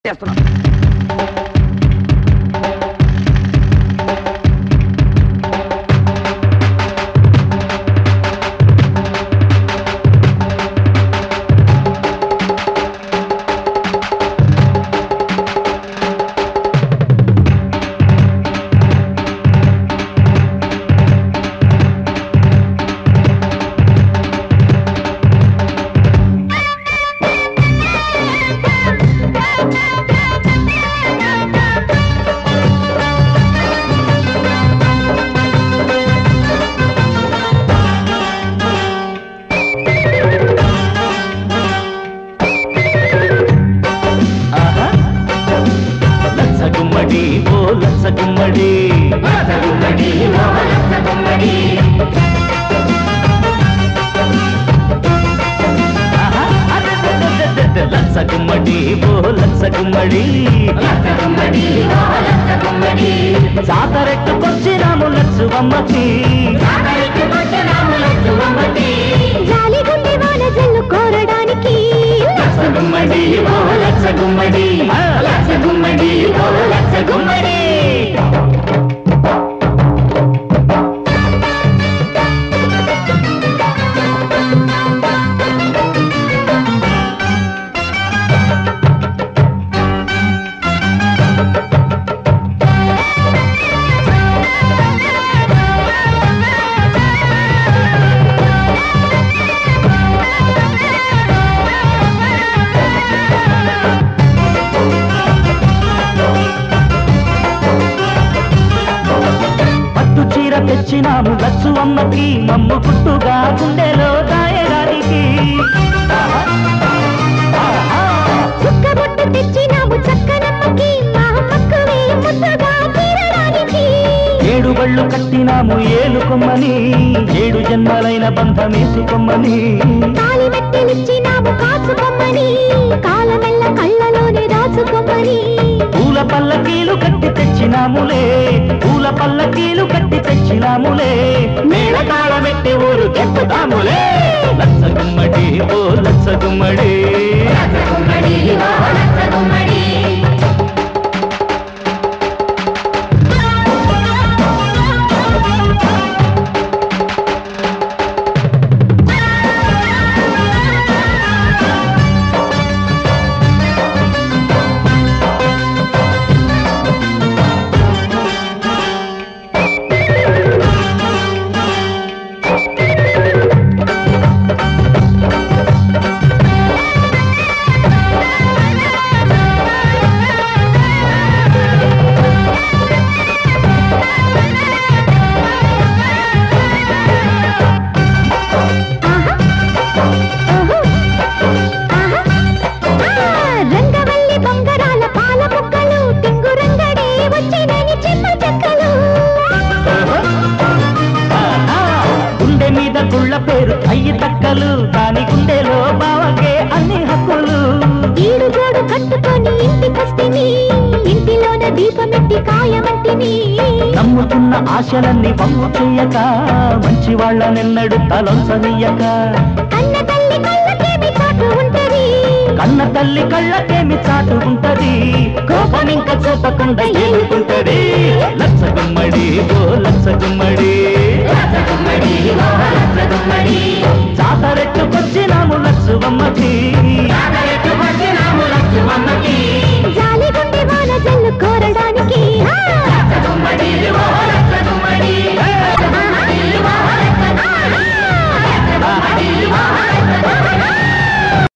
చేస్తున్నా. జాతరెట్టుకొచ్చినాము లచ్చువమ్మకి జాలిగుండి వాన జల్లు కోరడానికి లచ్చగుమ్మడి ఓ లచ్చగుమ్మడి లచ్చగుమ్మడి ఓ లచ్చగుమ్మడి. తెచ్చినాము లచ్చువమ్మకి మమ్ము పుట్టుగా గుండెలో దాయడానికి చుక్కబొట్టు తెచ్చినాము చక్కనమ్మకి మహమ్మక్కువే ముద్దుగా తీరడానికి. ఏడు బళ్ళు కట్టినాము ఏలుకొమ్మని ఏడు జన్మలైన బంధమేసుకోమ్మని కాలి మెట్టెలిచ్చినాము కాచుకొమ్మని కాలమెల్ల కళ్ళలోనే దాచుకొమ్మని. పూల పల్లకీలు కట్టి తెచ్చినాములే పూల పల్లకీలు కట్టి తెచ్చినాములే మేడ తాళమెట్టి ఊరు తెప్పుదాములే లచ్చగుమ్మడి ఓ లచ్చగుమ్మడి లచ్చగుమ్మడి ఓ లచ్చగుమ్మడి. పేరు అయ్యి తక్కలు దాని గుండెలో బావకే అన్ని హక్కులు. ఈడు గోడు కట్టుకొని ఇంటికొస్తిని ఇంటిలోన దీపమెట్టి కాయమంటిని. నమ్ముతున్న ఆశలన్నీ వమ్ము చెయ్యక మంచి వాళ్ళనెన్నడు తలొంచనీయక కన్న తల్లి కళ్ళకేమి చాటు ఉంటది కన్న తల్లి కళ్ళకేమి చాటు ఉంటది కోపమింక చూపకుండా ఏలుకుంటది లచ్చగుమ్మడి ఓ లచ్చగుమ్మడి.